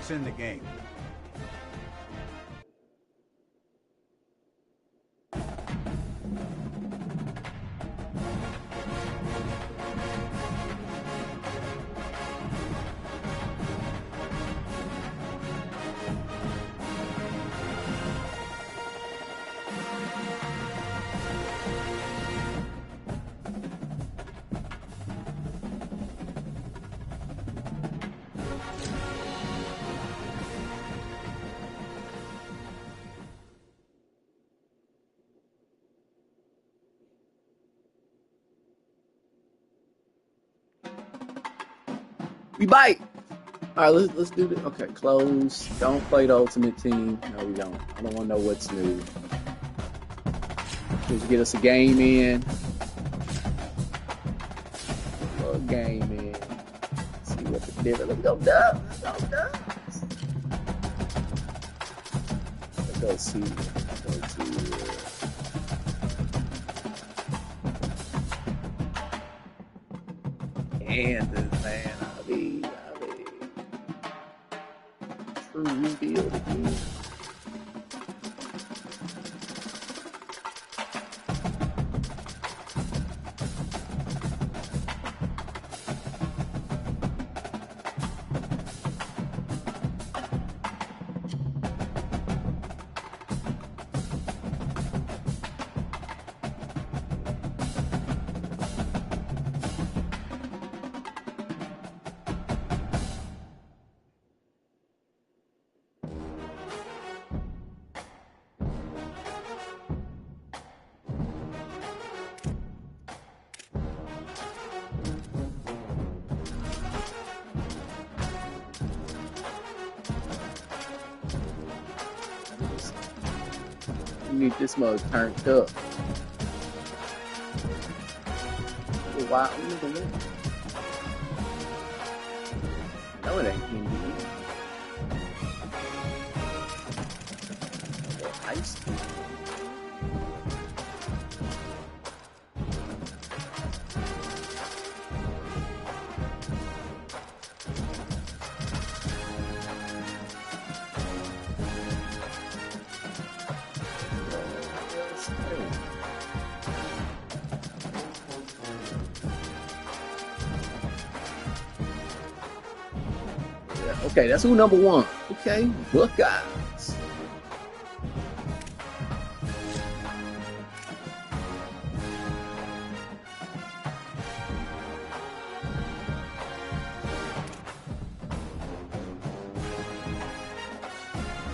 It's in the game. We bite. All right, let's do this. Okay, close. Don't play the Ultimate Team. No, we don't. I don't want to know what's new. Just get us a game in. A game in. See what the difference. Let's go Dubs. Let's go Dubs. Let's go see. Let's go see. Kansas, man. I'll be true rebuild again. You need this mug turned up. Wow, look at that. No, it ain't Hindi. Ice cream. Okay, that's who number one. Okay, Buckeyes.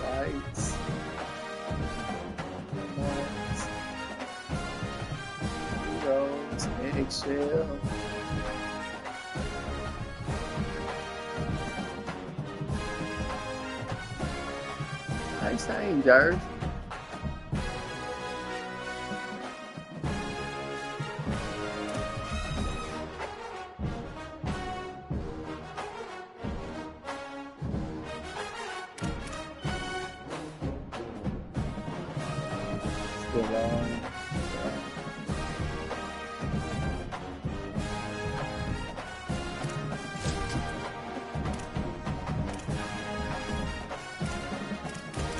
Lights. Heroes, eggshell. Nice name, Jared. Still on.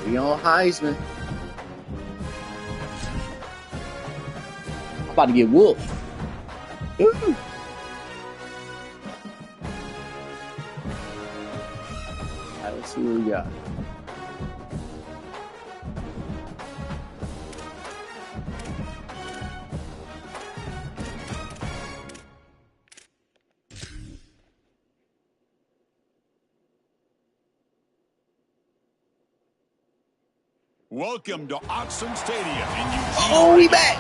We on Heisman. I'm about to get whooped. Ooh. All right, let's see what we got. Welcome to Autzen Stadium in Eugene. Oh, we back.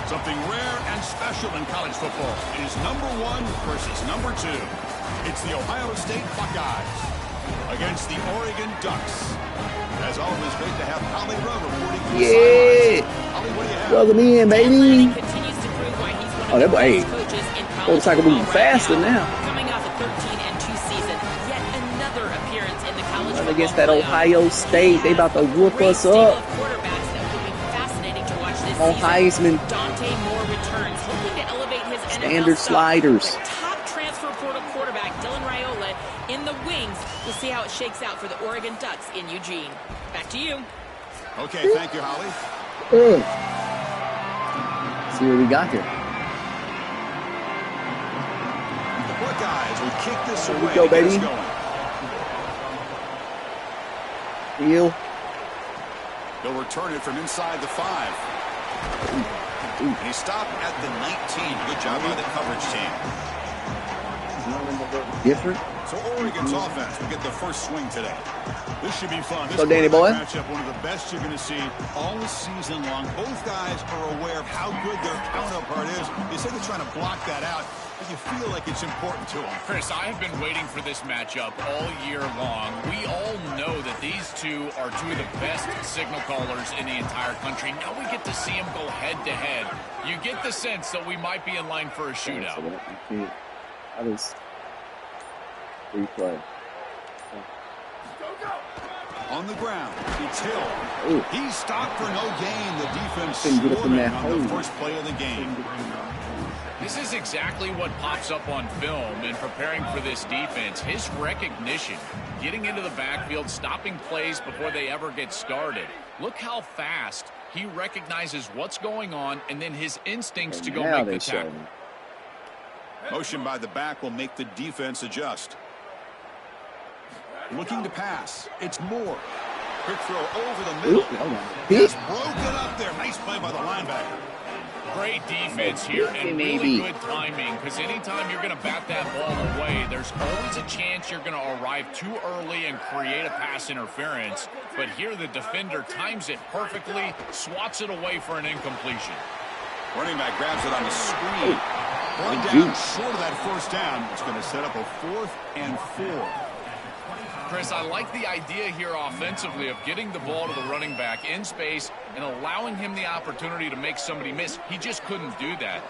Something rare and special in college football. It is number one versus number two. It's the Ohio State Buckeyes against the Oregon Ducks. As always, great to have Holly Rowe reporting from the sidelines. Holly, what do you have? Welcome in, baby. Continues to prove why he's one Oh, that of the boy, best coaches in college looks like we're moving football right faster now. Coming off a 13-2 season, yet another appearance in the college football Against that playoff. Ohio State, they about to whoop Great us stable up. of quarterbacks that will be fascinating to watch this On season. Heisman. Dante Moore returns, hoping to elevate his Standard NFL stock. sliders. The top transfer portal quarterback, Dylan Raiola, in the wings, We'll see how it shakes out for the Oregon Ducks in Eugene. Back to you. Okay, thank you, Holly. See what we got here. The Buckeyes will kick this There we away go, to get us baby. going. Heel. They'll return it from inside the 5. And he stopped at the 19. Good job by the coverage team. Different. So Oregon's offense will get the first swing today. This should be fun. This So, Danny boy. matchup, one of the best you're going to see all season long. Both guys are aware of how good their counterpart is. They say they're trying to block that out, but you feel like it's important to them. Chris, I have been waiting for this matchup all year long. We all know that these two are two of the best signal callers in the entire country. Now we get to see them go head-to-head. You get the sense that we might be in line for a shootout. That is free play. On the ground, it's Hill. Ooh. He's stopped for no gain. The defense Couldn't get up in scoring that on the hole. first play of the game. This is exactly what pops up on film in preparing for this defense. His recognition, getting into the backfield, stopping plays before they ever get started. Look how fast he recognizes what's going on and then his instincts to go Now make the they show tackle. me. Motion by the back will make the defense adjust. Looking to pass. It's Moore. Quick throw over the middle. Ooh, hold on. Just broke it up there. Nice play by the linebacker. Great defense here and really good timing, because anytime you're going to bat that ball away, there's always a chance you're going to arrive too early and create a pass interference. But here the defender times it perfectly, swats it away for an incompletion. Running back grabs it on the screen. Brought down short of that first down. It's going to set up a 4th and 4. Chris, I like the idea here offensively of getting the ball to the running back in space and allowing him the opportunity to make somebody miss. He just couldn't do that.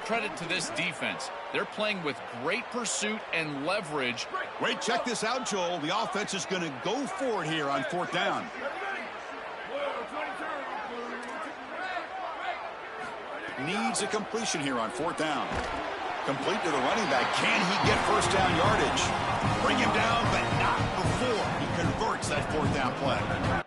Credit to this defense. They're playing with great pursuit and leverage. Wait, check this out, Joel. The offense is going to go for it here on 4th down. Needs a completion here on 4th down. Complete to the running back. Can he get first down yardage? Bring him down, but not before he converts that 4th down play.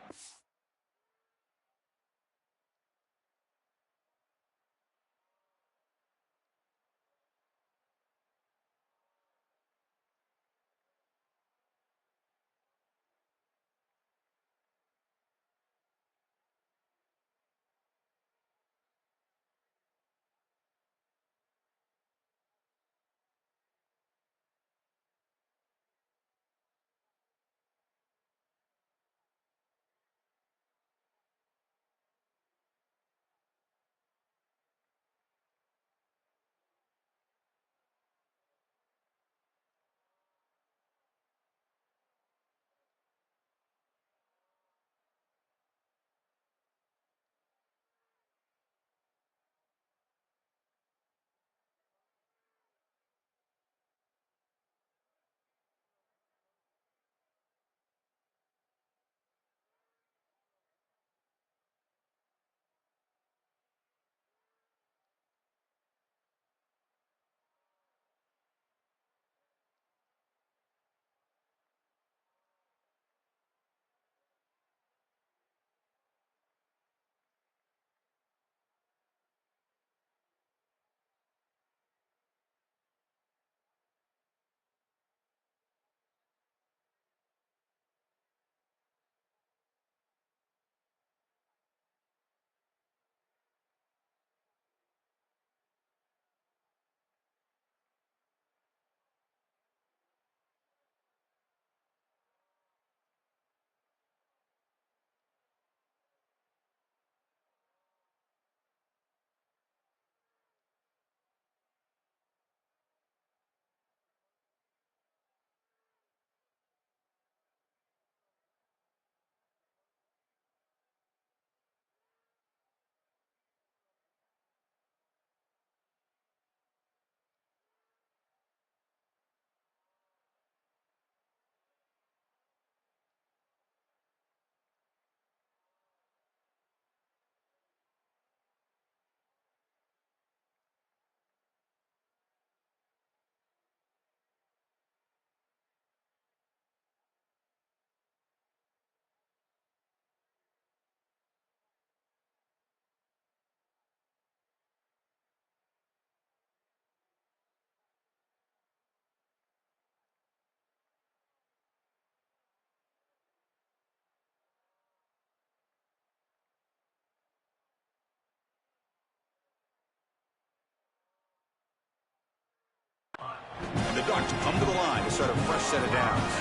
the Ducks come to the line to start a fresh set of downs.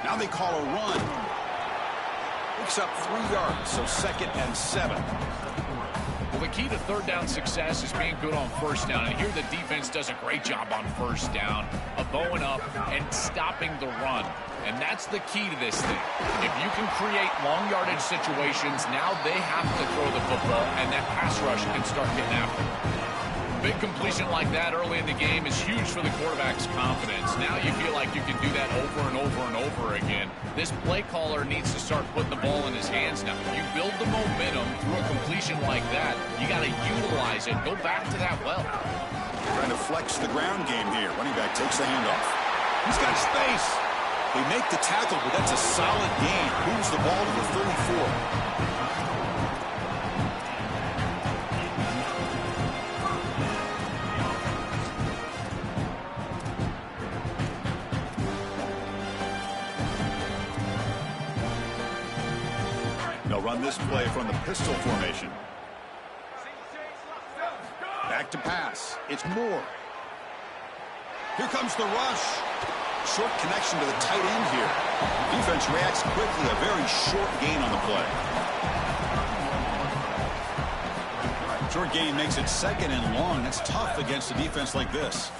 Now they call a run. Picks up 3 yards, so 2nd and 7. Well, the key to third down success is being good on first down. And here the defense does a great job on first down of bowing up and stopping the run. And that's the key to this thing. If you can create long yardage situations, now they have to throw the football, and that pass rush can start getting after them. Big completion like that early in the game is huge for the quarterback's confidence. Now you feel like you can do that over and over and over again. This play caller needs to start putting the ball in his hands now. You build the momentum through a completion like that. You got to utilize it. Go back to that well. Trying to flex the ground game here. Running back takes the handoff. He's got space. They make the tackle, but that's a solid gain. Moves the ball to the 34. They'll run this play from the pistol formation. Back to pass. It's Moore. Here comes the rush. Short connection to the tight end here. Defense reacts quickly. A very short gain on the play. Short gain makes it 2nd and long. That's tough against a defense like this.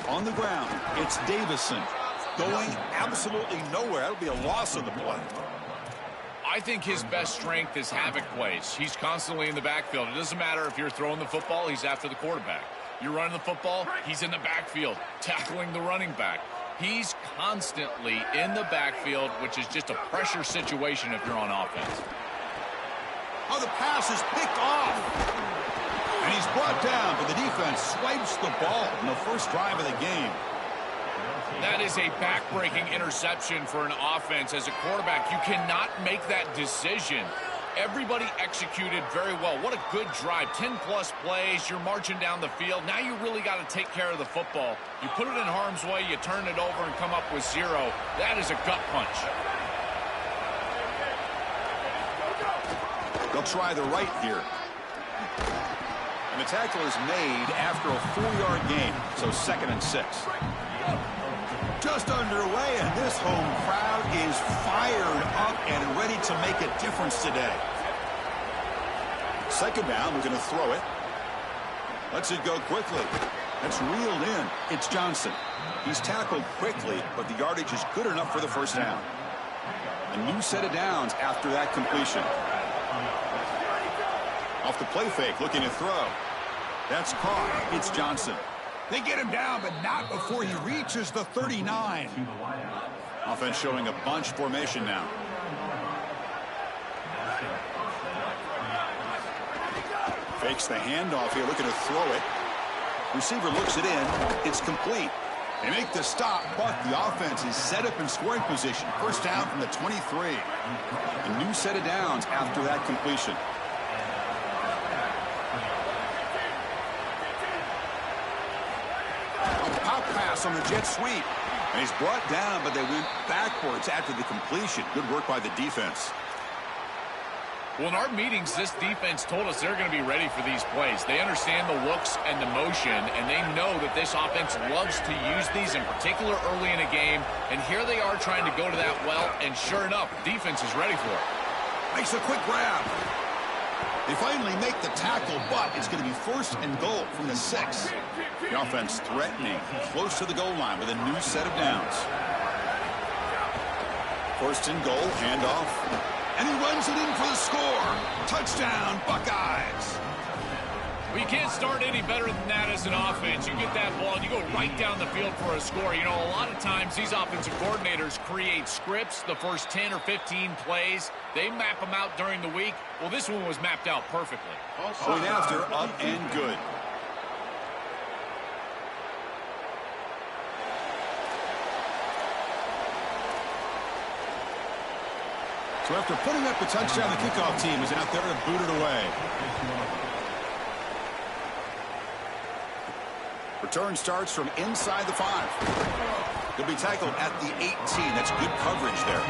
On the ground, it's Davison. Going absolutely nowhere. That'll be a loss of the play. I think his best strength is havoc plays. He's constantly in the backfield. It doesn't matter if you're throwing the football, he's after the quarterback. You're running the football, he's in the backfield, tackling the running back. He's constantly in the backfield, which is just a pressure situation if you're on offense. Oh, the pass is picked off. And he's brought down, but the defense swipes the ball in the first drive of the game. That is a back-breaking interception for an offense. As a quarterback, you cannot make that decision. Everybody executed very well. What a good drive. 10-plus plays. You're marching down the field. Now you really got to take care of the football. You put it in harm's way, you turn it over and come up with 0. That is a gut punch. They'll try the right here. And the tackle is made after a 4-yard gain, so 2nd and 6. Just underway, and this home crowd is fired up and ready to make a difference today. 2nd down, we're going to throw it. Lets it go quickly. That's reeled in. It's Johnson. He's tackled quickly, but the yardage is good enough for the first down. A new set of downs after that completion. Off the play fake, looking to throw. That's caught. It's Johnson. They get him down, but not before he reaches the 39. Offense showing a bunch formation now. Fakes the handoff here, looking to throw it. Receiver looks it in. It's complete. They make the stop, but the offense is set up in scoring position. First down from the 23. A new set of downs after that completion. On the jet sweep, and he's brought down, but they went backwards after the completion. Good work by the defense. Well, in our meetings, this defense told us they're going to be ready for these plays. They understand the looks and the motion, and they know that this offense loves to use these, in particular early in a game. And here they are trying to go to that well, and sure enough, defense is ready for it. Makes a quick grab. They finally make the tackle, but it's going to be 1st and goal from the 6. The offense threatening, close to the goal line with a new set of downs. 1st and goal, handoff. And he runs it in for the score. Touchdown, Buckeyes. Well, you can't start any better than that as an offense. You get that ball, and you go right down the field for a score. You know, a lot of times these offensive coordinators create scripts, the first 10 or 15 plays. They map them out during the week. Well, this one was mapped out perfectly. Going after, up and good. So after putting up the touchdown, the kickoff team is out there to boot it away. Return starts from inside the 5. He'll be tackled at the 18. That's good coverage there.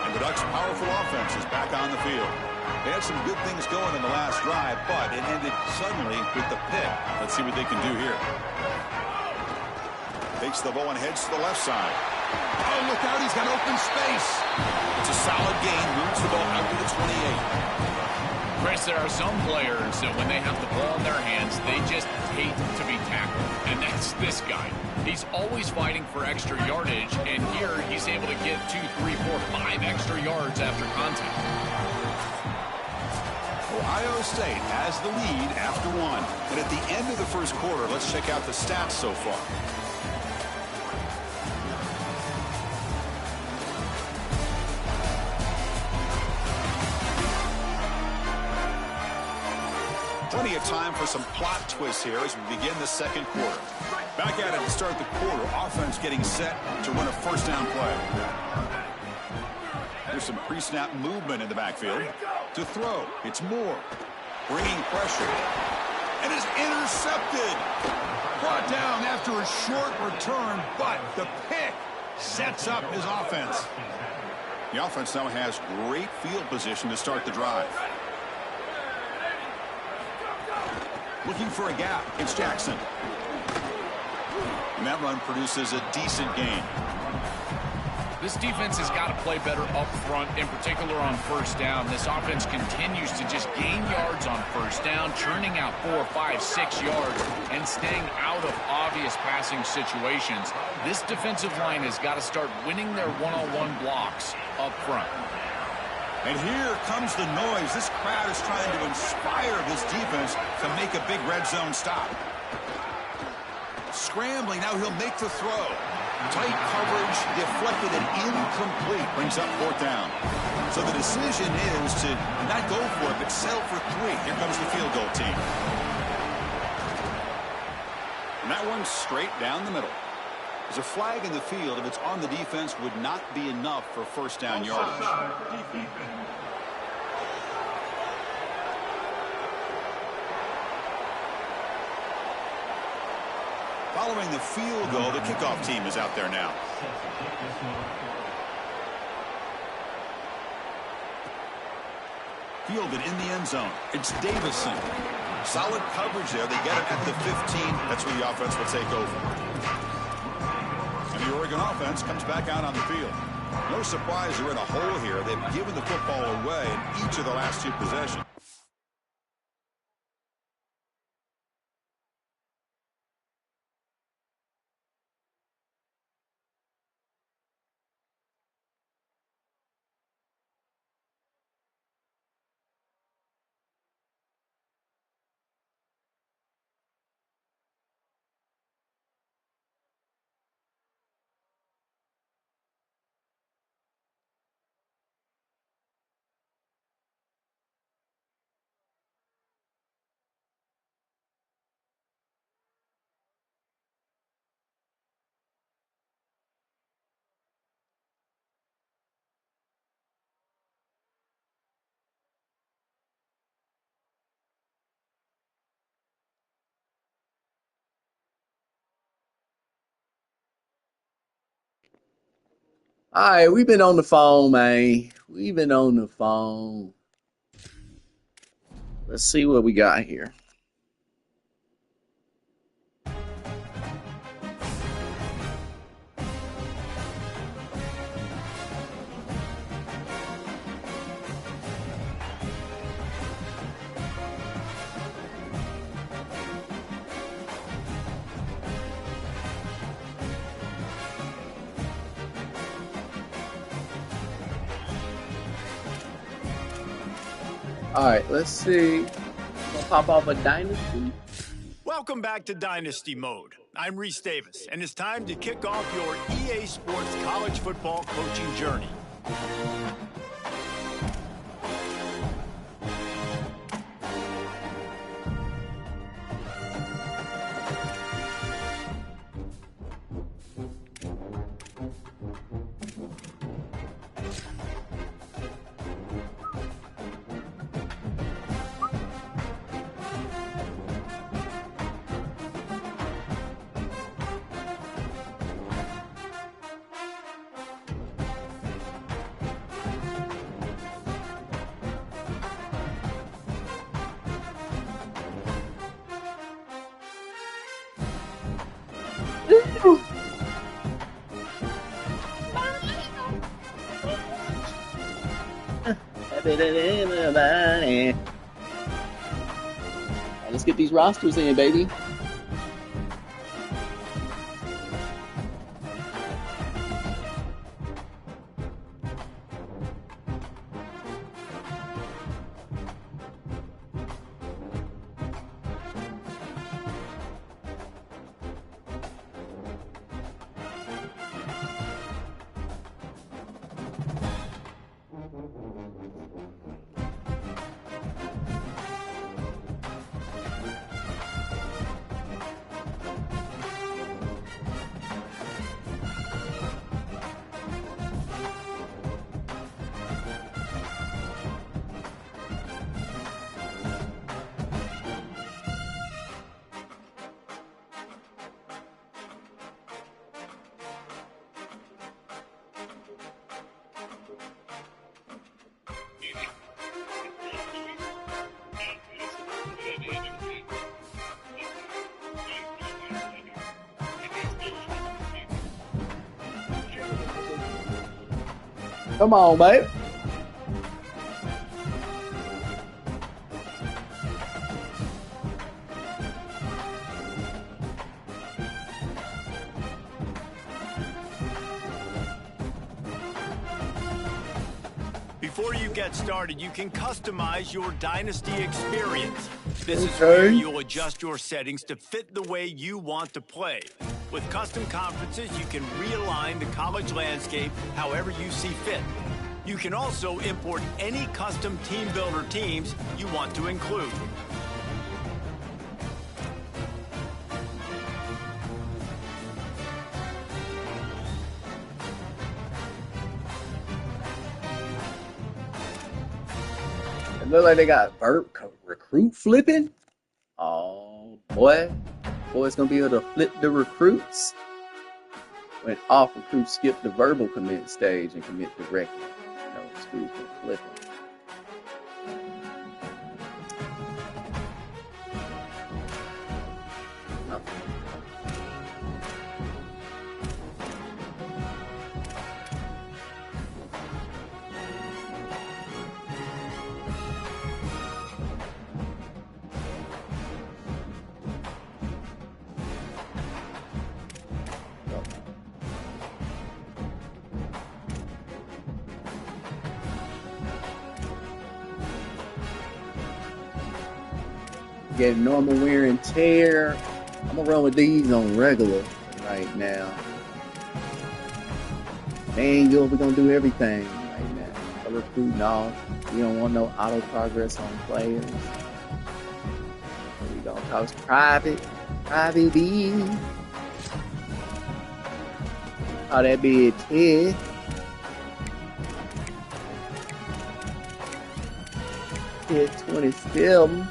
And the Ducks' powerful offense is back on the field. They had some good things going in the last drive, but it ended suddenly with the pick. Let's see what they can do here. Takes the ball and heads to the left side. Oh, look out, he's got open space. It's a solid gain, moves the ball out to the 28. Chris, there are some players that when they have the ball in their hands, they just hate to be tackled. And that's this guy. He's always fighting for extra yardage, and here he's able to get 2, 3, 4, 5 extra yards after contact. Ohio State has the lead after 1. And at the end of the first quarter, let's check out the stats so far. Plenty of time for some plot twists here as we begin the second quarter. Back at it to start the quarter. Offense getting set to run a first down play. There's some pre-snap movement in the backfield. To throw, it's Moore. Bringing pressure. And is intercepted. Brought down after a short return, but the pick sets up his offense. The offense now has great field position to start the drive. Looking for a gap. It's Jackson. And that run produces a decent gain. This defense has got to play better up front, in particular on first down. This offense continues to just gain yards on first down, churning out 4, 5, 6 yards, and staying out of obvious passing situations. This defensive line has got to start winning their one-on-one blocks up front. And here comes the noise. This crowd is trying to inspire this defense to make a big red zone stop. Scrambling, now he'll make the throw. Tight coverage, deflected and incomplete. Brings up 4th down. So the decision is to not go for it, but settle for 3. Here comes the field goal team. And that one's straight down the middle. There's a flag in the field. If it's on the defense, would not be enough for first down yardage. Following the field goal, the kickoff team is out there now. Fielded in the end zone. It's Davison. Solid coverage there. They get it at the 15. That's where the offense will take over. And the Oregon offense comes back out on the field. No surprise they're in a hole here. They've given the football away in each of the last 2 possessions. All right, we've been on the phone, man. We've been on the phone. Let's see what we got here. All right, let's see. We'll pop off a dynasty. Welcome back to Dynasty Mode. I'm Reese Davis, and it's time to kick off your EA Sports college football coaching journey. Let's get these rosters in, baby. Come on, babe. Before you get started, you can customize your Dynasty experience. This is where you'll adjust your settings to fit the way you want to play. With custom conferences, you can realign the college landscape however you see fit. You can also import any custom team builder teams you want to include. It look like they got recruit flipping. Oh boy, boy's gonna be able to flip the recruits when off recruits skip the verbal commit stage and commit directly. No screw for flipping. Get normal wear and tear. I'm gonna run with these on regular right now. Manual, we're gonna do everything right now. Color recruiting off. We don't want no auto progress on players. So we gonna talk private B. How that be a 10. Hit 27.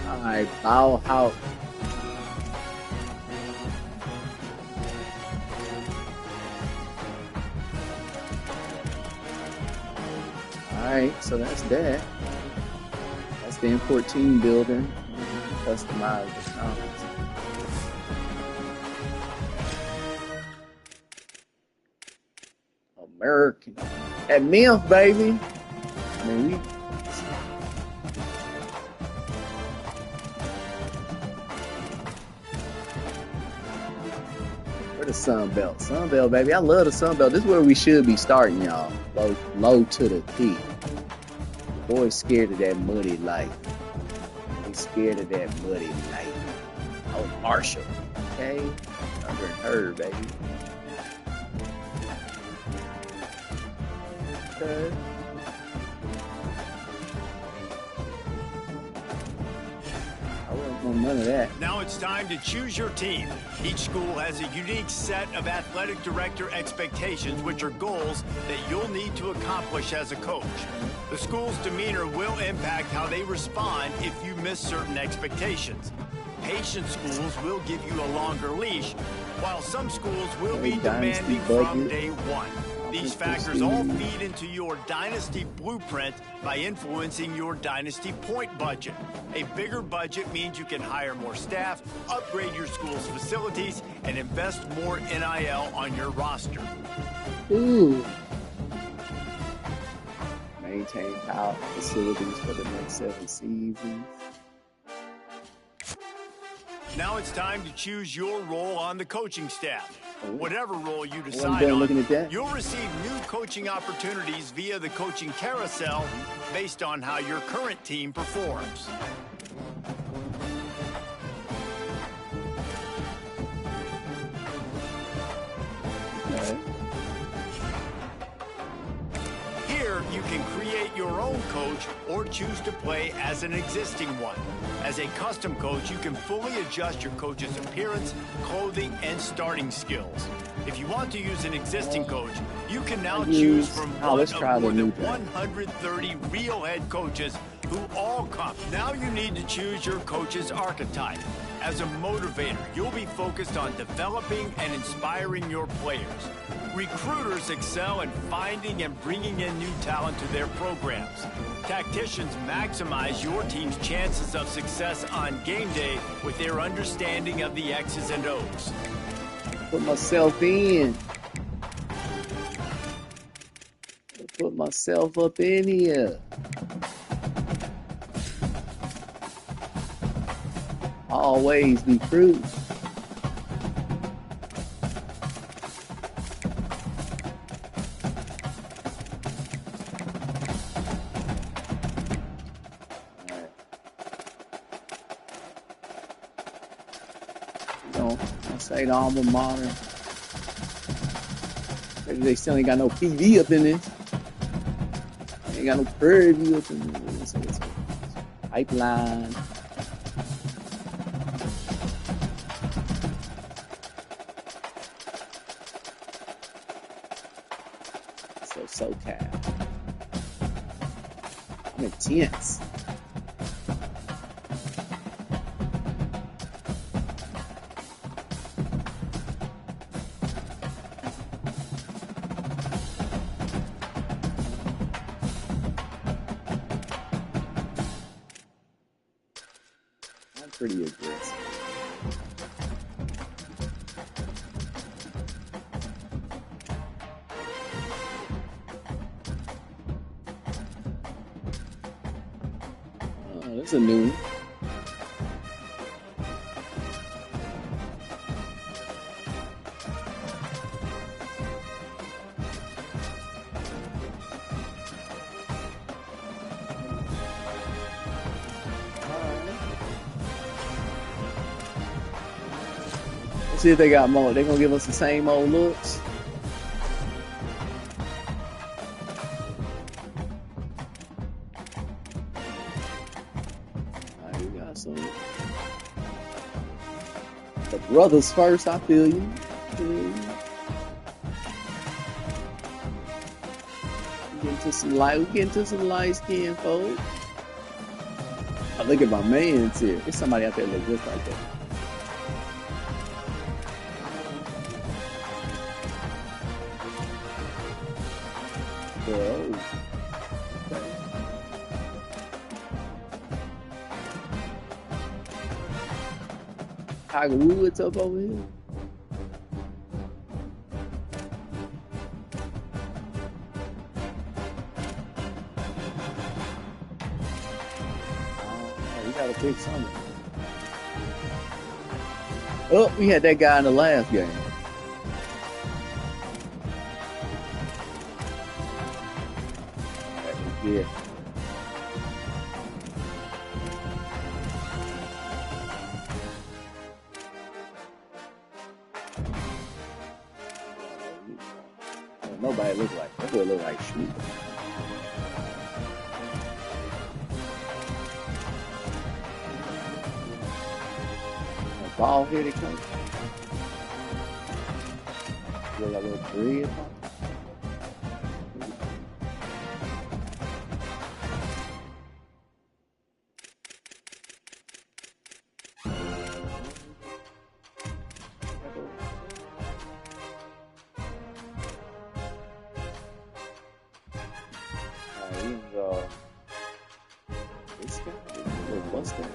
Alright, bow out. Alright, so that's that. That's the import team building. Customize the comments. American. At MILF, baby. I mean, we. Where the Sun Belt? Sun Belt, baby. I love the Sun Belt. This is where we should be starting, y'all. Low to the peak. The boy's scared of that muddy life. He's scared of that muddy life. Oh, Marshall. Okay? Under her, baby. Okay. I wasn't gonna none of that. Now it's time to choose your team. Each school has a unique set of athletic director expectations, which are goals that you'll need to accomplish as a coach. The school's demeanor will impact how they respond if you miss certain expectations. Patient schools will give you a longer leash, while some schools will be demanding from day one. These factors all feed into your dynasty blueprint by influencing your dynasty point budget. A bigger budget means you can hire more staff, upgrade your school's facilities, and invest more NIL on your roster. Ooh. Maintain power facilities for the next 7 seasons. Now it's time to choose your role on the coaching staff. Whatever role you Wasn't decide done looking at on, that. you'll receive new coaching opportunities via the coaching carousel based on how your current team performs. Okay. Here, you can create your own coach or choose to play as an existing one. As a custom coach, you can fully adjust your coach's appearance, clothing, and starting skills. If you want to use an existing coach, you can now choose from one let's of try the more new than thing. 130 real head coaches who all come. Now you need to choose your coach's archetype. As a motivator, you'll be focused on developing and inspiring your players. Recruiters excel in finding and bringing in new talent to their programs. Tacticians maximize your team's chances of success on game day with their understanding of the X's and O's. Put myself in. Put myself up in here. Always be true. Say the alma mater. Maybe they still ain't got no PV up in this. Ain't got no Prairie View up in this. It's pipeline. So SoCal. I'm intense. Pretty aggressive. That's a new one. See if they got more. They're gonna give us the same old looks. Alright, we got some. The brothers first, I feel you. We getting to some light skin folks. Oh, look at my man's here. There's somebody out there that looks just like that. Whoa. Okay. Tiger Woods up over here. We gotta pick something. Oh, we had that guy in the last game. Yeah. Nobody look like that. Boy look like Sweet. ball here they come. Look like a little bread. This guy, a little mustache.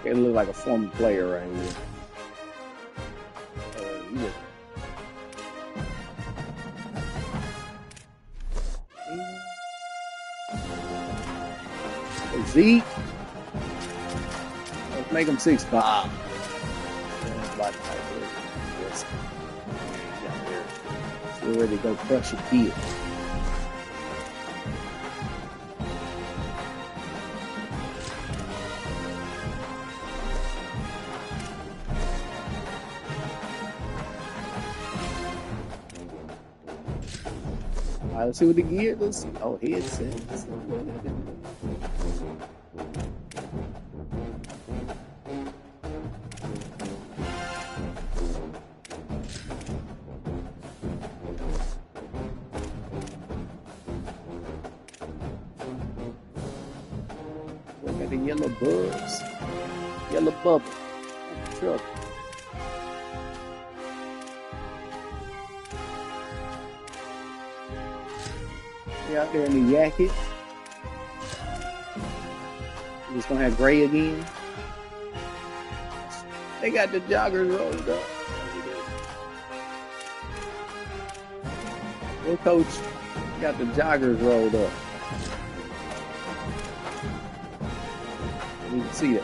It look like a former player right here. Zeke. Let's make him 6'5". Still ready to go crush a field. All right, let's see what the gear. Let's see. Oh, headset. Look at the yellow bubs. Yellow bubble. Trouble. They out there in the jacket. We're just gonna have gray again. They got the joggers rolled up. Little coach got the joggers rolled up. You can see that.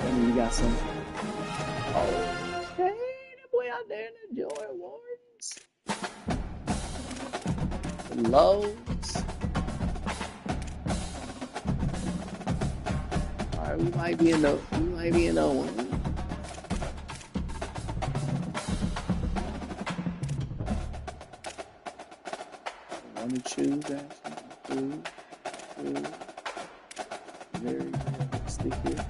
And you got some. Oh, hey, that boy out there in the Joy Awards. The Lows. All right, we might be in the one. One to choose, actually. Two. Very good. Stick here.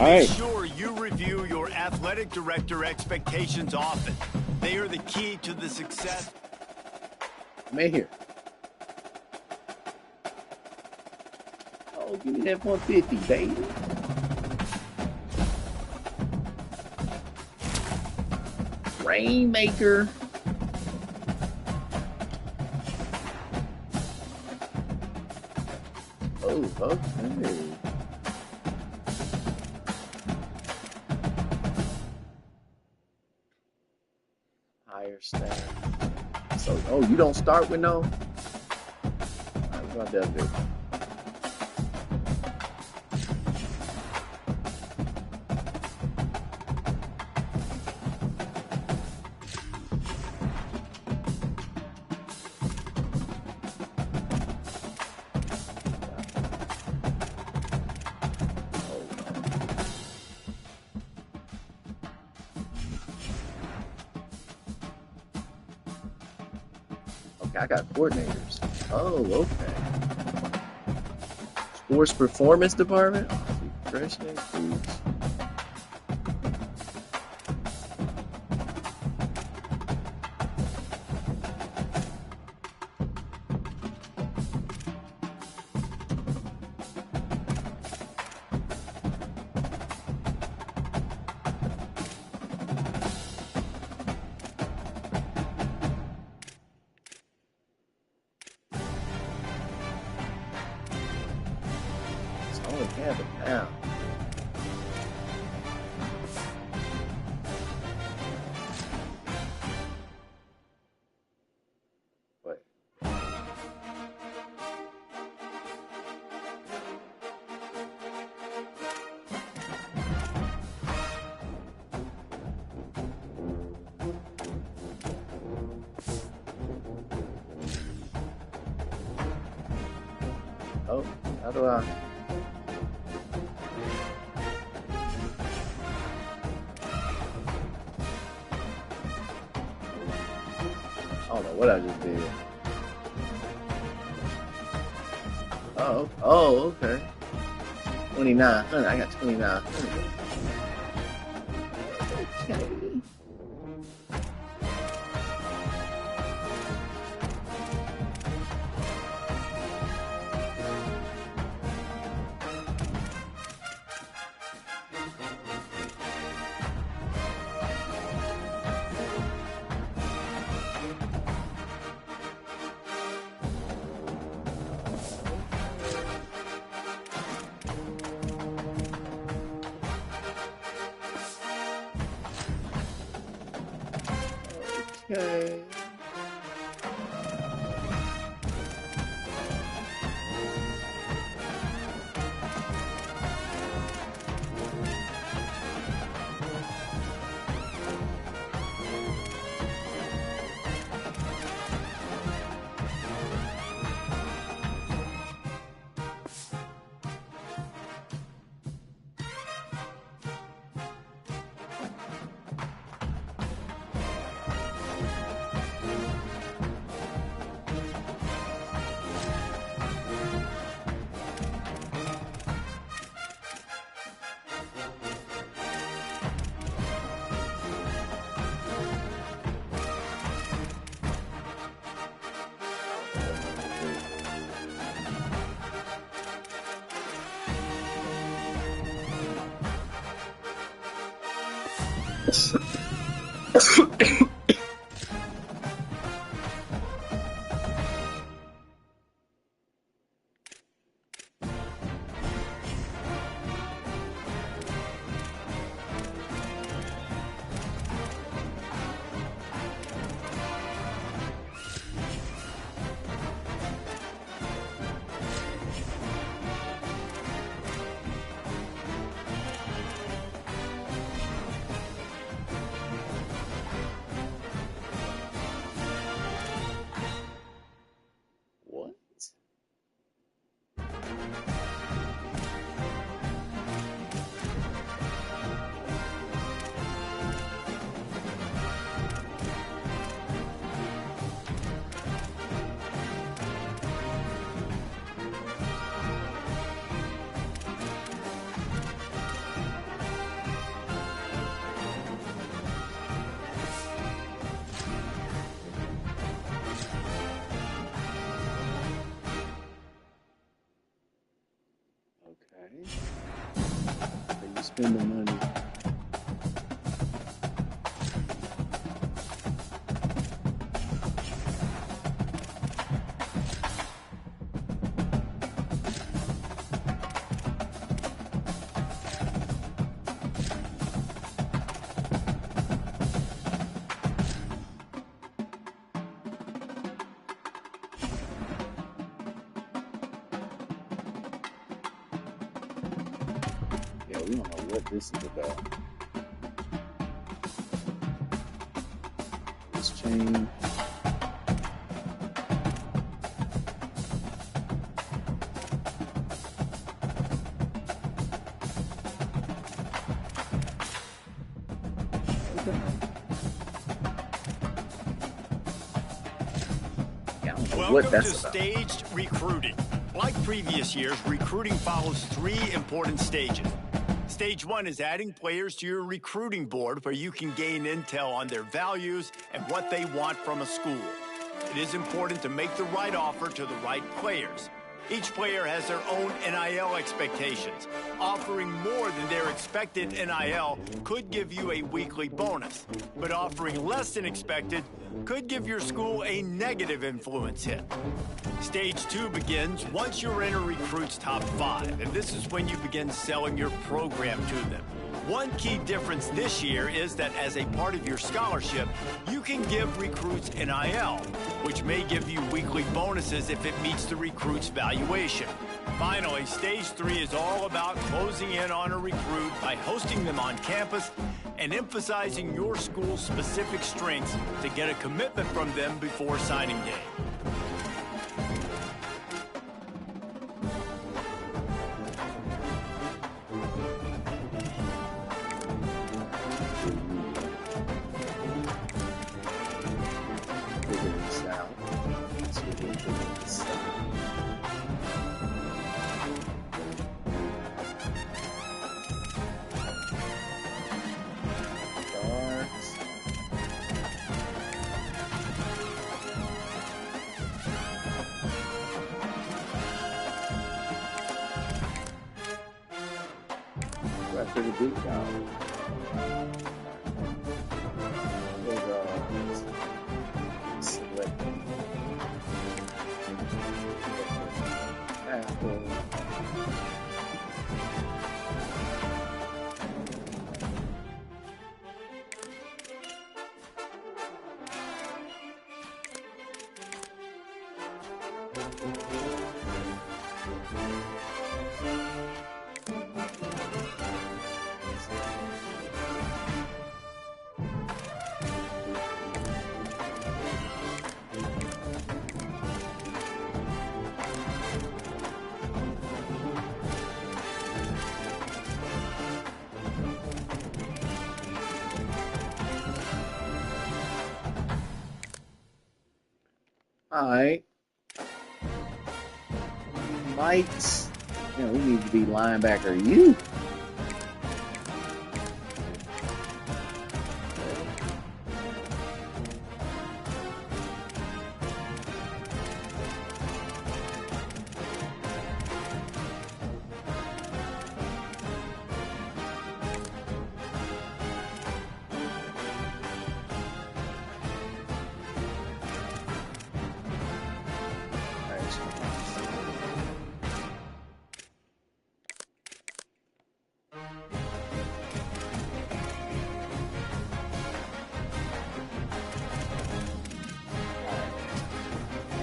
Make sure you review your athletic director expectations often. They are the key to the success. Come in here. Oh, give me that 150, baby. Rainmaker. Oh, okay. Higher staff. So, oh, you don't start with no? All right, what about that bit? I got coordinators. Oh, okay. Sports performance department. Fresh egg foods. Have it now. Wait. How do I? I don't know what I just did. Oh, okay. 2,900. I got 2,900. Okay. Okay. What? Okay. So you spend the money. Yeah, we don't know what this is about. This chain. Yeah, I don't know Welcome what to that's about. staged recruiting. Like previous years, recruiting follows 3 important stages. Stage 1 is adding players to your recruiting board where you can gain intel on their values and what they want from a school. It is important to make the right offer to the right players. Each player has their own NIL expectations. Offering more than their expected NIL could give you a weekly bonus, but offering less than expected could give your school a negative influence hit. Stage 2 begins once you're in a recruit's top 5, and this is when you begin selling your program to them. One key difference this year is that as a part of your scholarship, you can give recruits NIL, which may give you weekly bonuses if it meets the recruit's valuation. Finally, Stage 3 is all about closing in on a recruit by hosting them on campus and emphasizing your school's specific strengths to get a commitment from them before signing day. That's pretty big dog. Select Apple. All right. Lights. Yeah, we need to be linebacker. You.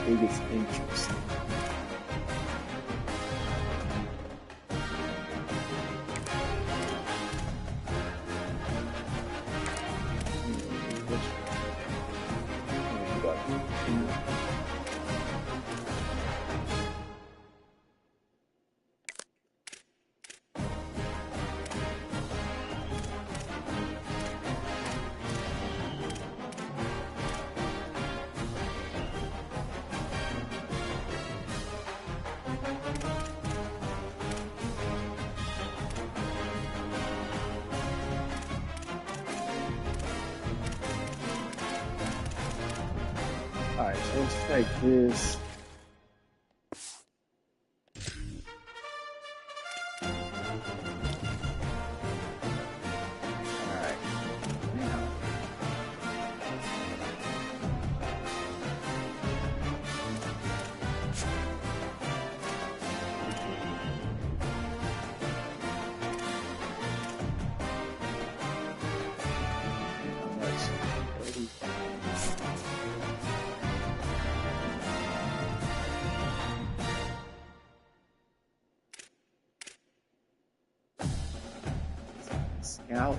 Biggest interest. Alright, so let's take this. Alright, now. Let's scout.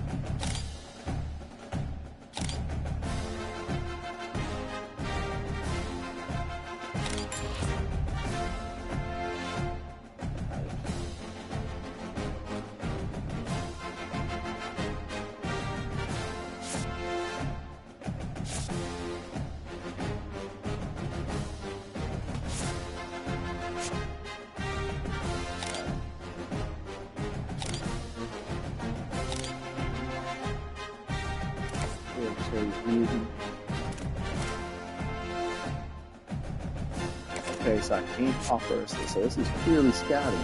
Okay, so I can't offer us this. So this is purely scouting.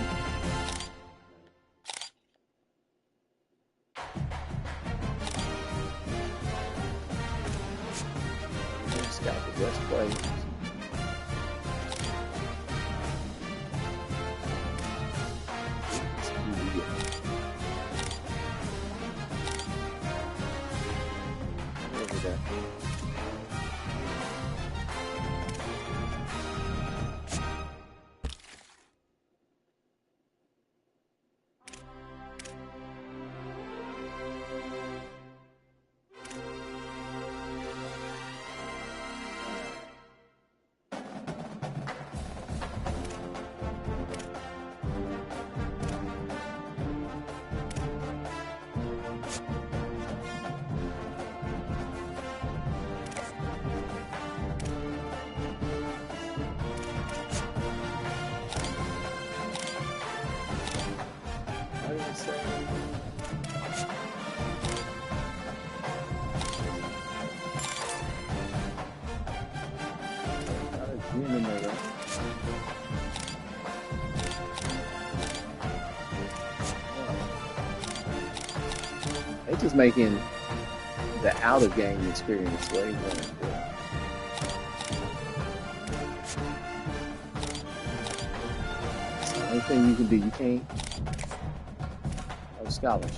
Scout the best players. They're just making the out of game experience way more important. It's the only thing you can do. You can't. No scholarship.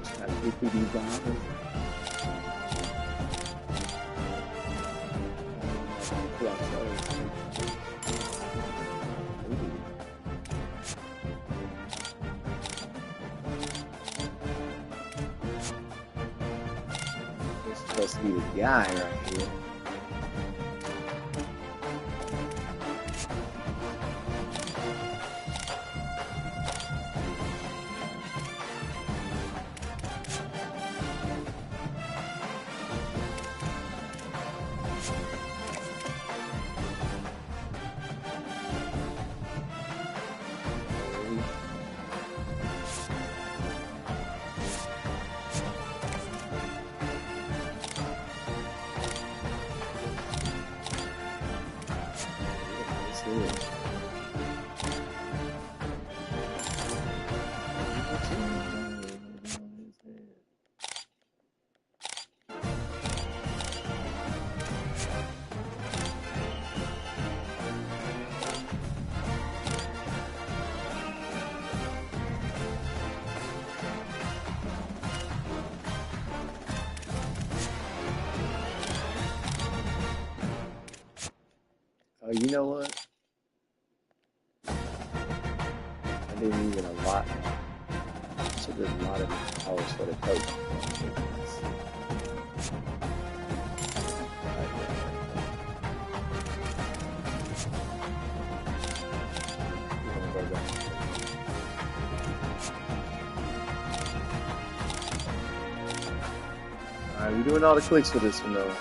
Just gotta get through these bombers. This is supposed to be the guy right here. Oh, you know what? I didn't even allot. Should have allotted hours for the coach. Alright, we're doing all the clicks for this one though.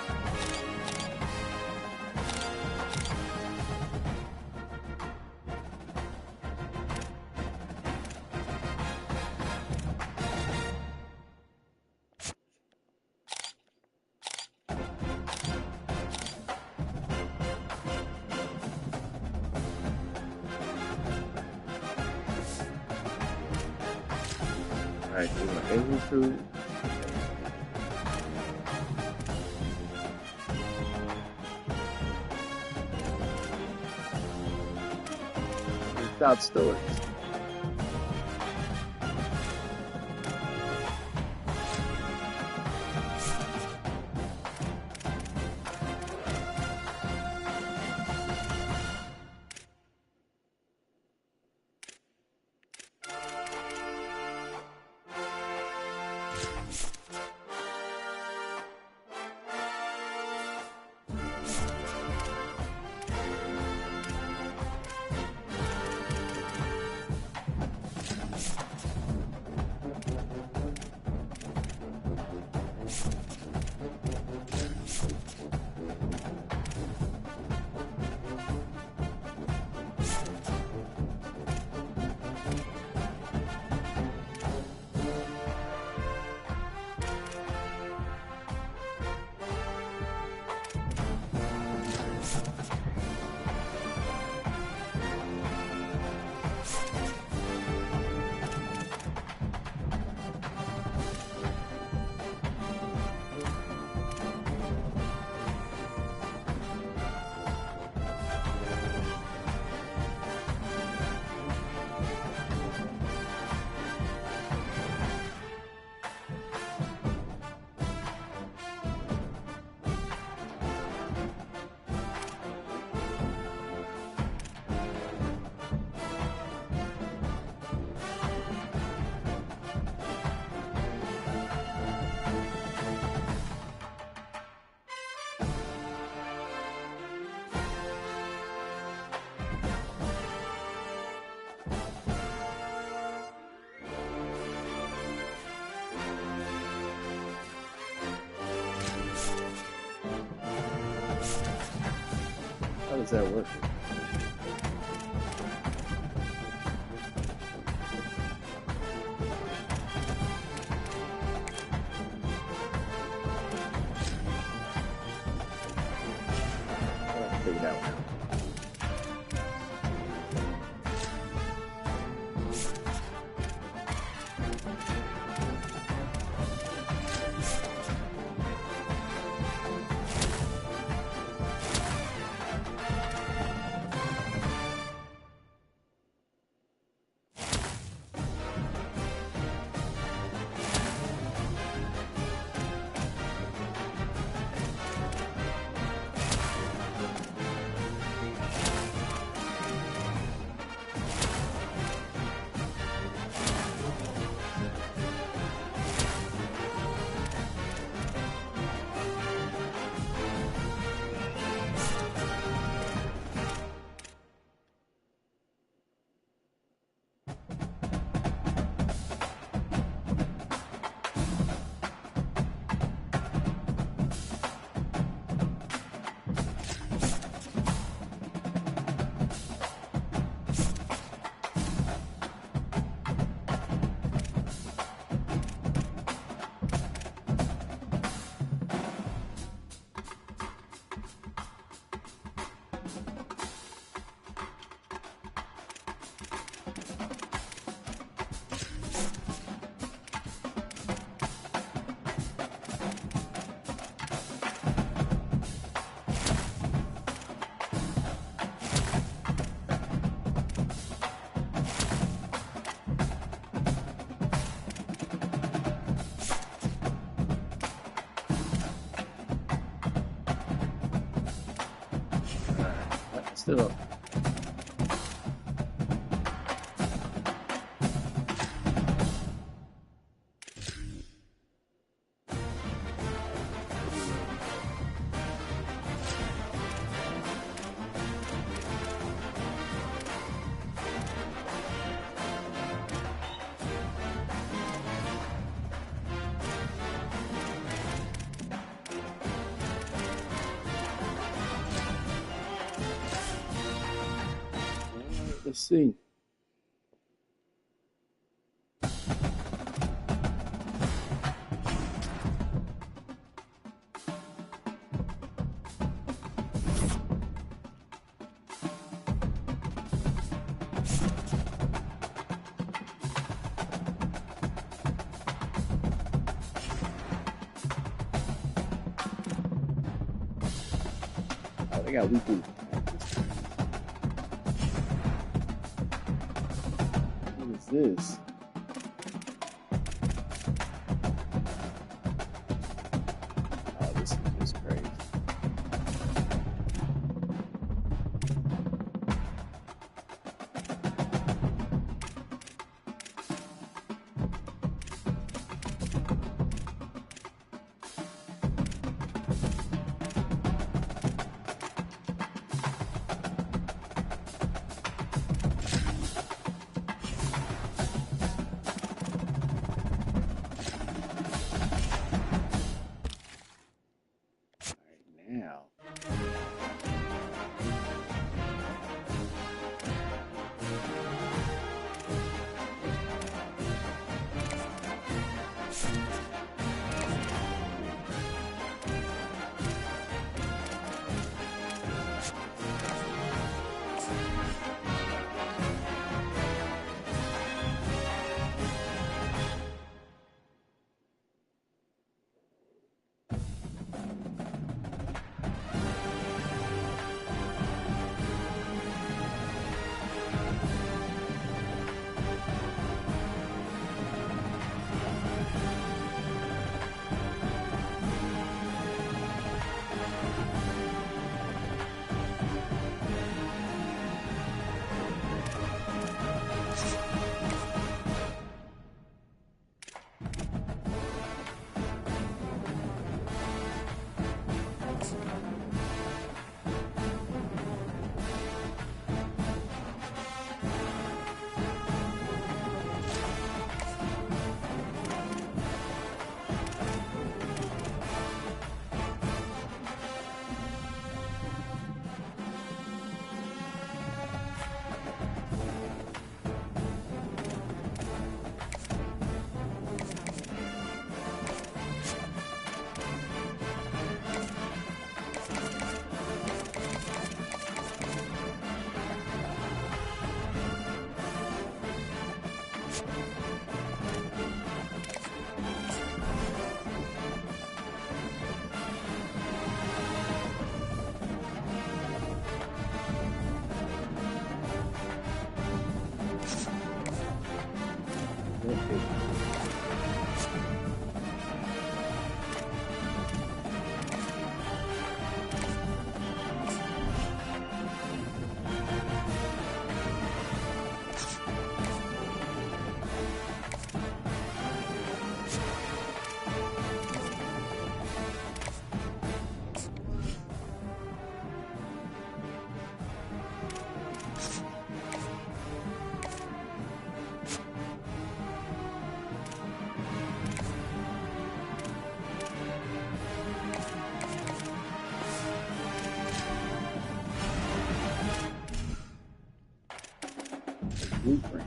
Alright, do my aim through. Without storage. How does that work? figure that one out. Still. Let's see. Oh, they got weekly. This? Oh, this is just crazy. blueprint.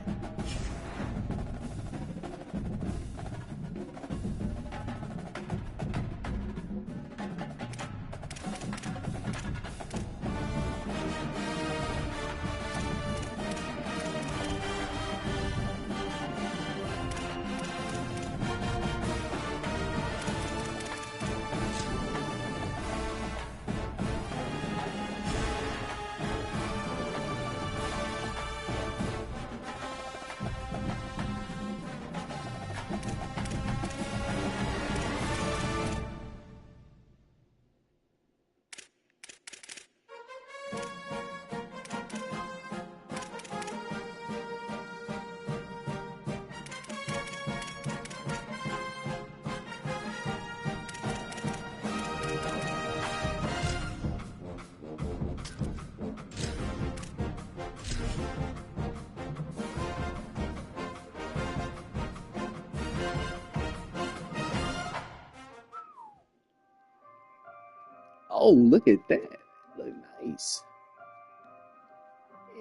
Oh, look at that. Look nice.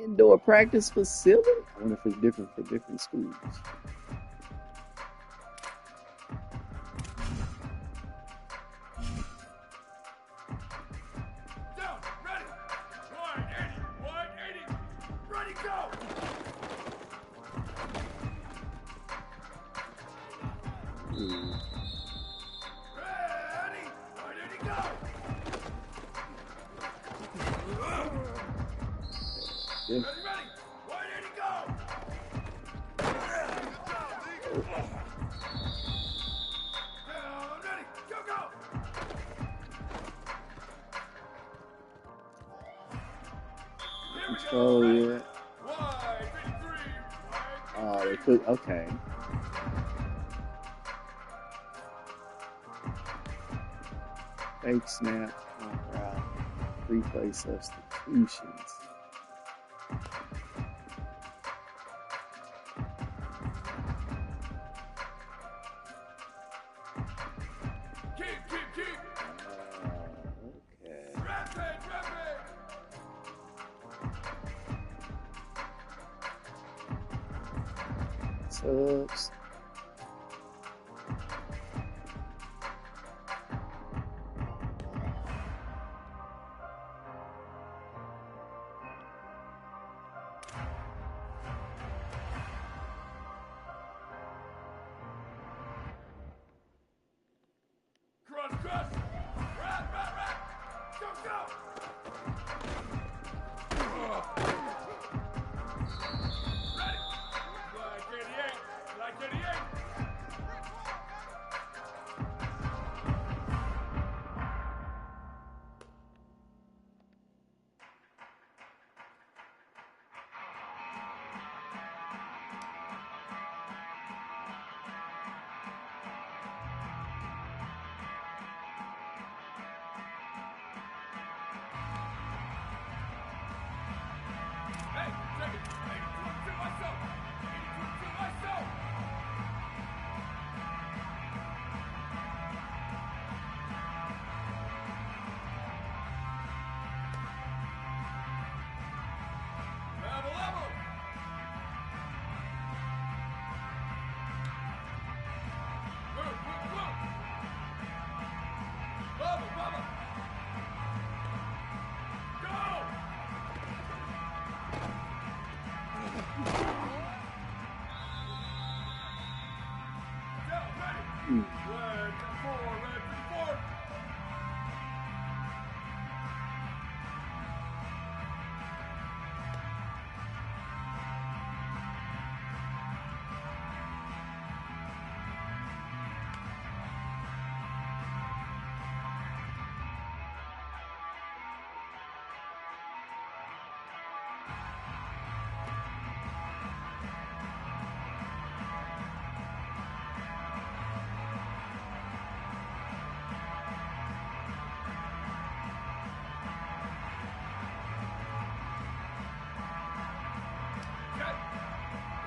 Indoor practice facility. I wonder if it's different for different schools. Down, ready. 180, 180. Ready, go. Ready, 180, go. Yeah. Ready, 180, go. Down, ready, go, go. Here we go. Control, Ready. yeah. 153. Oh, they put, okay. Fake snap, counter out, replay substitutions. Keep. Okay. Rapid. Subs. Cross. Rap. Go. Ready. Like 88. Hey, check it. 82 myself. 82 myself. Level. Move. Bubba. Go. Down, ready. Red 4.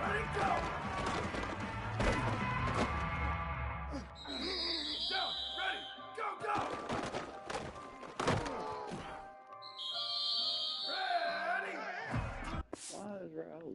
Ready, go! Down, ready, go! Ready! Why is Raul?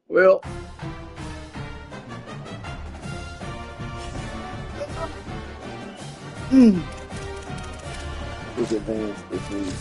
Well, let's advance this week.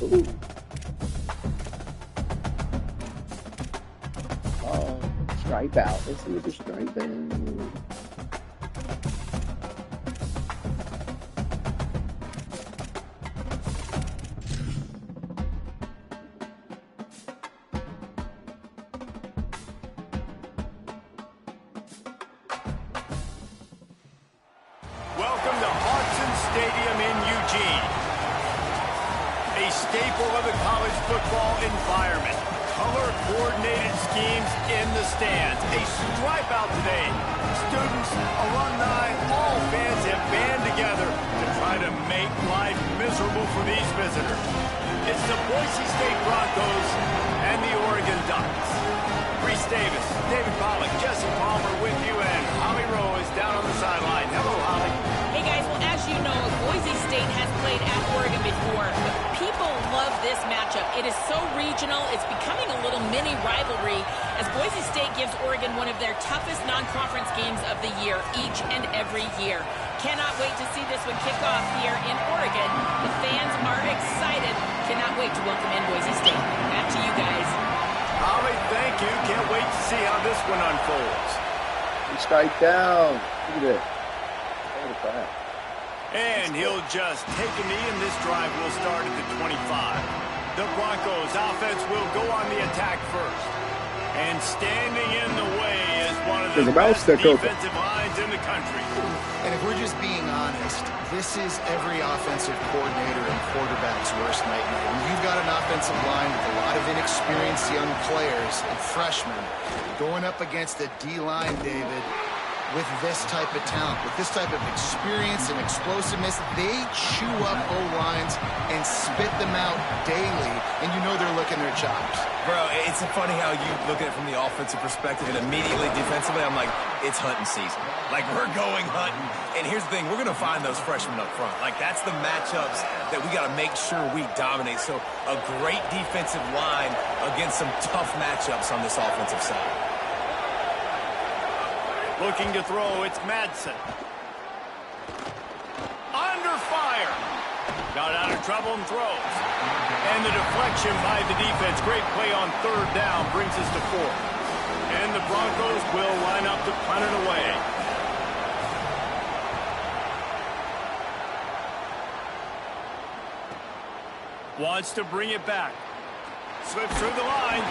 Ooh. Oh, stripe out. Let's see what the stripe is. Welcome to Hodgson Stadium in Eugene. A staple of the college football environment. Color-coordinated schemes in the stands. A stripe out today. Students, alumni, all fans have band together to try to make life miserable for these visitors. It's the Boise State Broncos and the Oregon Ducks. Reese Davis, David Pollack, Jesse Palmer with you, and Holly Rowe is down on the sideline. Hello, Holly. Hey guys, well as you know, Boise State has played at Oregon before, but people love this matchup. It is so regional, it's becoming a little mini rivalry as Boise State gives Oregon one of their toughest non-conference games of the year, each and every year. Cannot wait to see this one kick off here in Oregon. The fans are excited. Cannot wait to welcome in Boise State. Back to you guys. Holly, thank you. Can't wait to see how this one unfolds. Strike down. Look at that. And he'll just take a knee, and this drive will start at the 25. The Broncos offense will go on the attack first. And standing in the way is one of the best defensive lines in the country. And if we're just being honest, this is every offensive coordinator and quarterback's worst nightmare. When you've got an offensive line with a lot of inexperienced young players and freshmen going up against a D-line, David, with this type of talent, with this type of experience and explosiveness, they chew up O-lines and spit them out daily, and you know they're licking their chops. Bro, it's funny how you look at it from the offensive perspective, and immediately defensively, I'm like, it's hunting season. Like, we're going hunting. And here's the thing, we're going to find those freshmen up front. Like, that's the matchups that we got to make sure we dominate. So a great defensive line against some tough matchups on this offensive side. Looking to throw, it's Madsen. Under fire. Got out of trouble and throws. And the deflection by the defense. Great play on third down brings us to fourth. And the Broncos will line up to punt it away. Wants to bring it back. Slips through the line.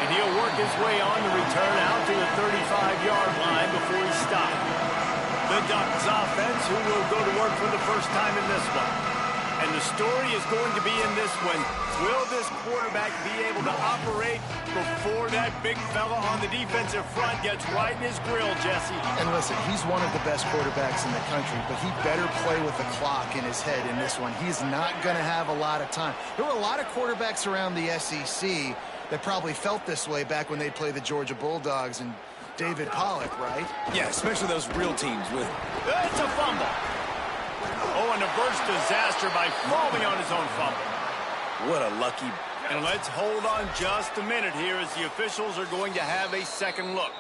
And he'll work his way on the return out to the 35-yard line before he's stopped. The Ducks offense, who will go to work for the first time in this one. And the story is going to be in this one. Will this quarterback be able to operate before that big fella on the defensive front gets right in his grill, Jesse? And listen, he's one of the best quarterbacks in the country, but he better play with the clock in his head in this one. He's not going to have a lot of time. There were a lot of quarterbacks around the SEC that probably felt this way back when they played the Georgia Bulldogs and David Pollock, right? Yeah, especially those real teams with... It's a fumble. Oh, and a burst disaster by falling on his own fumble. What a lucky... And let's hold on just a minute here as the officials are going to have a second look.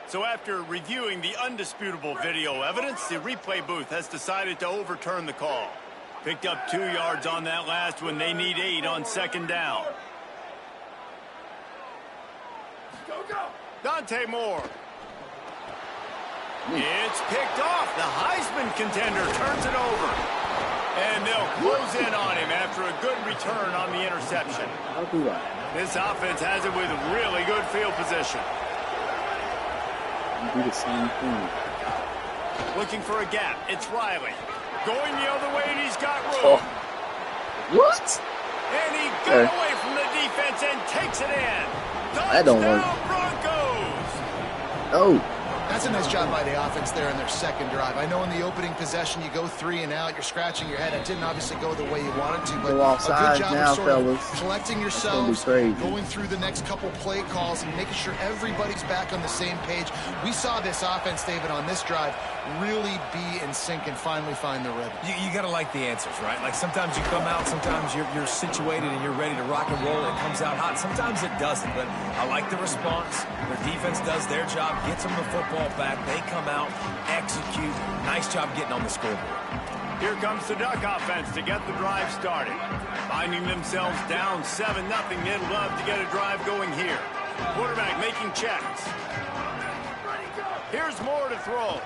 So after reviewing the undisputable video evidence, the replay booth has decided to overturn the call. Picked up 2 yards on that last one. They need 8 on second down. Dante Moore. It's picked off. The Heisman contender turns it over. And they'll close in on him after a good return on the interception. This offense has it with really good field position. Do the same thing. Looking for a gap. It's Riley. Going the other way, and he's got room. Oh. What? And he got away from the defense and takes it in. That don't work. Touchdown, Broncos! Oh. That's a nice job by the offense there in their second drive. I know in the opening possession you go 3 and out, you're scratching your head. It didn't obviously go the way you wanted to, but a good job now, of sort of collecting yourselves, going through the next couple play calls and making sure everybody's back on the same page. We saw this offense, David, on this drive really be in sync and finally find the rhythm. You got to like the answers, right? Like sometimes you come out, sometimes you're situated and you're ready to rock and roll. It comes out hot. Sometimes it doesn't, but I like the response. Their defense does their job, gets them the football back. They come out, execute. Nice job getting on the scoreboard. Here comes the Duck offense to get the drive started. Finding themselves down 7-0, they'd love to get a drive going here. Quarterback making checks. Here's Moore to throw.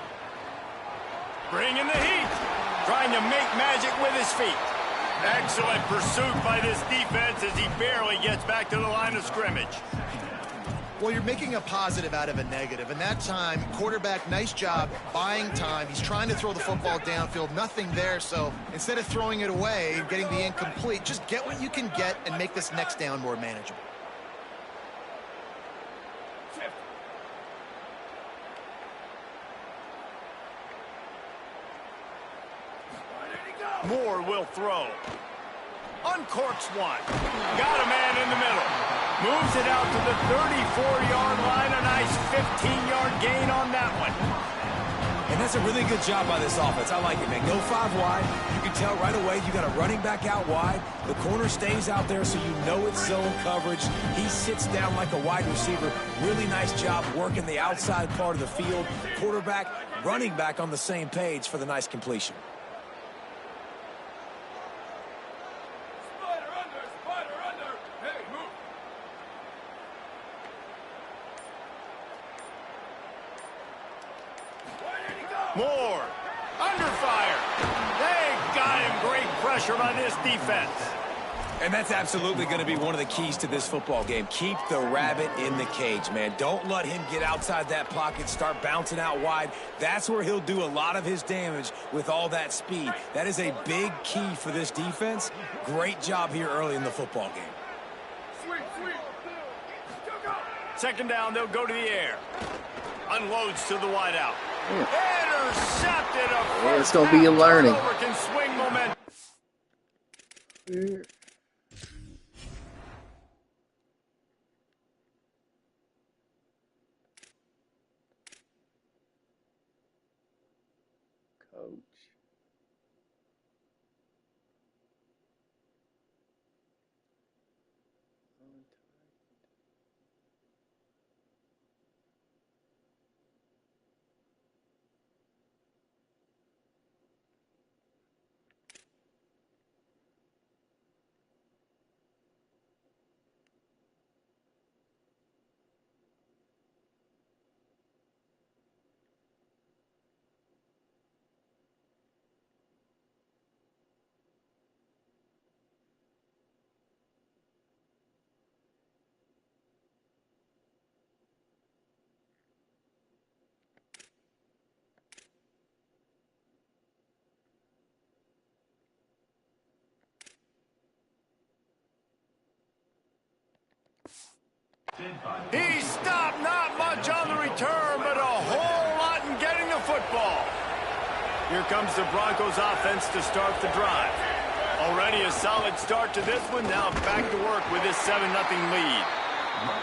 Bringing the heat. Trying to make magic with his feet. Excellent pursuit by this defense as he barely gets back to the line of scrimmage. Well, you're making a positive out of a negative. And that time, quarterback, nice job buying time. He's trying to throw the football downfield. Nothing there. So instead of throwing it away and getting the incomplete, just get what you can get and make this next down more manageable. Moore will throw. Uncorks one. Got a man in the middle. Moves it out to the 34-yard line. A nice 15-yard gain on that one. And that's a really good job by this offense. I like it, man. Go 5 wide. You can tell right away you got a running back out wide. The corner stays out there so you know it's zone coverage. He sits down like a wide receiver. Really nice job working the outside part of the field. Quarterback, running back on the same page for the nice completion. Moore, under fire. They got him. Great pressure by this defense. And that's absolutely going to be one of the keys to this football game. Keep the rabbit in the cage, man. Don't let him get outside that pocket, start bouncing out wide. That's where he'll do a lot of his damage with all that speed. That is a big key for this defense. Great job here early in the football game. Second down, they'll go to the air. Unloads to the wideout. Intercepted. It's going to be a learning. Can swing momentum. Coach. He stopped, not much on the return, but a whole lot in getting the football. Here comes the Broncos offense to start the drive. Already a solid start to this one. Now back to work with this 7-0 lead.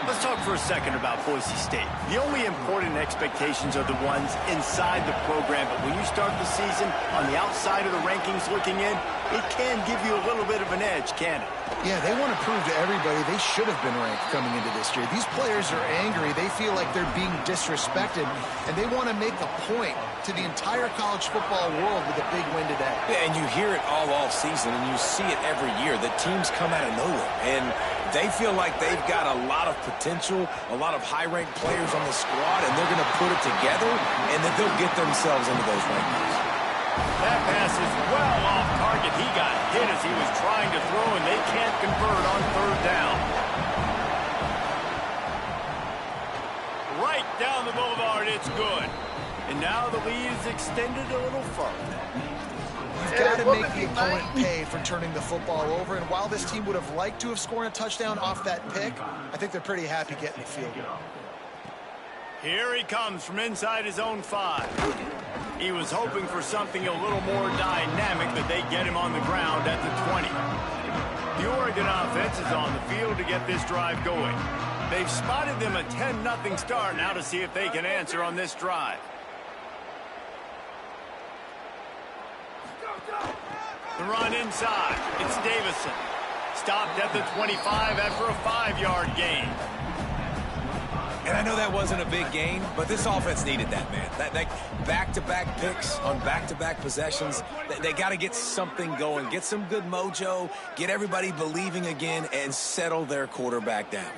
Let's talk for a second about Boise State. The only important expectations are the ones inside the program, but when you start the season on the outside of the rankings looking in, it can give you a little bit of an edge, can it? Yeah, they want to prove to everybody they should have been ranked coming into this year. These players are angry. They feel like they're being disrespected, and they want to make a point to the entire college football world with a big win today. Yeah, and you hear it all off season, and you see it every year. The teams come out of nowhere, and they feel like they've got a lot of potential, a lot of high-ranked players on the squad, and they're going to put it together, and then they'll get themselves into those rankings. That pass is well off target. He got hit as he was trying to throw, and they can't convert on third down. Right down the boulevard, it's good. And now the lead is extended a little further. You've got to make the opponent pay for turning the football over, and while this team would have liked to have scored a touchdown off that pick, I think they're pretty happy getting the field goal. Here he comes from inside his own 5. He was hoping for something a little more dynamic, but they get him on the ground at the 20. The Oregon offense is on the field to get this drive going. They've spotted them a 10-0 start. Now to see if they can answer on this drive. The run inside. It's Davison. Stopped at the 25 after a 5-yard gain. And I know that wasn't a big gain, but this offense needed that, man. That back-to-back picks on back-to-back possessions, they got to get something going, get some good mojo, get everybody believing again, and settle their quarterback down.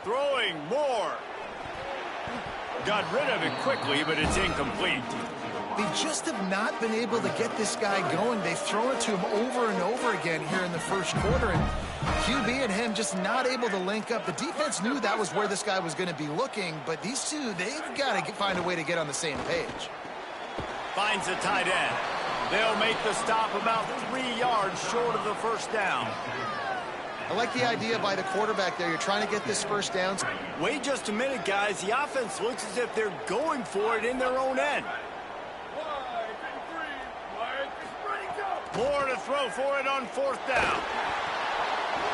Throwing more. Got rid of it quickly, but it's incomplete. They just have not been able to get this guy going. They've thrown it to him over and over again here in the first quarter, and QB and him just not able to link up. The defense knew that was where this guy was going to be looking, but these two, they've got to find a way to get on the same page. Finds a tight end. They'll make the stop about 3 yards short of the first down. I like the idea by the quarterback there. You're trying to get this first down. Wait just a minute, guys. The offense looks as if they're going for it in their own end. More to throw for it on fourth down.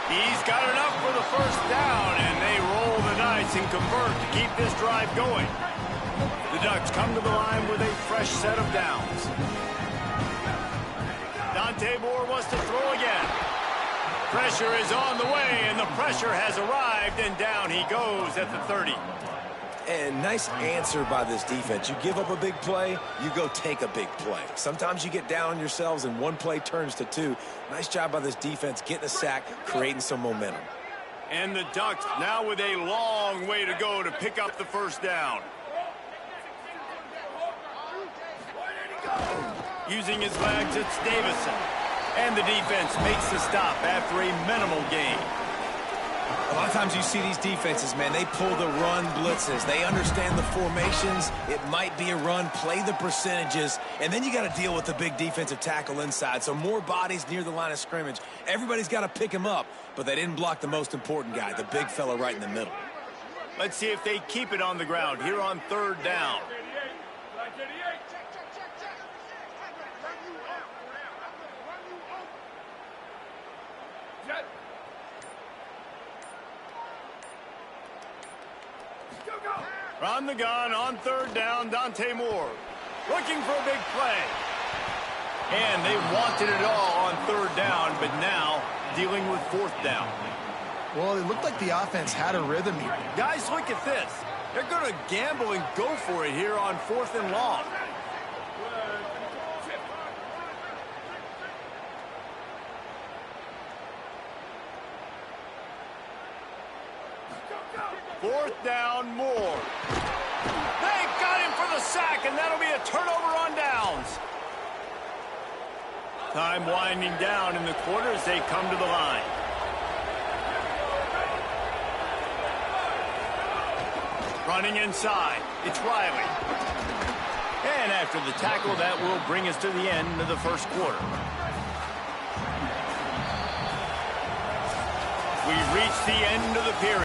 He's got enough for the first down, and they roll the dice and convert to keep this drive going. The Ducks come to the line with a fresh set of downs. Dante Moore wants to throw again. Pressure is on the way, and the pressure has arrived, and down he goes at the 30. And nice answer by this defense. You give up a big play, you go take a big play. Sometimes you get down on yourselves and one play turns to 2. Nice job by this defense getting a sack, creating some momentum. And the Ducks now with a long way to go to pick up the first down. Using his legs, it's Davison. And the defense makes the stop after a minimal gain. A lot of times you see these defenses, man, they pull the run blitzes. They understand the formations. It might be a run, play the percentages, and then you got to deal with the big defensive tackle inside. So more bodies near the line of scrimmage. Everybody's got to pick him up, but they didn't block the most important guy, the big fella right in the middle. Let's see if they keep it on the ground here on third down. From the gun on third down, Dante Moore looking for a big play. And they wanted it all on third down, but now dealing with fourth down. Well, it looked like the offense had a rhythm here. Guys, look at this. They're going to gamble and go for it here on 4th and long. Fourth down, Moore. They got him for the sack, and that'll be a turnover on downs. Time winding down in the quarter as they come to the line. Running inside, it's Riley. And after the tackle, that will bring us to the end of the first quarter. we've reached the end of the period.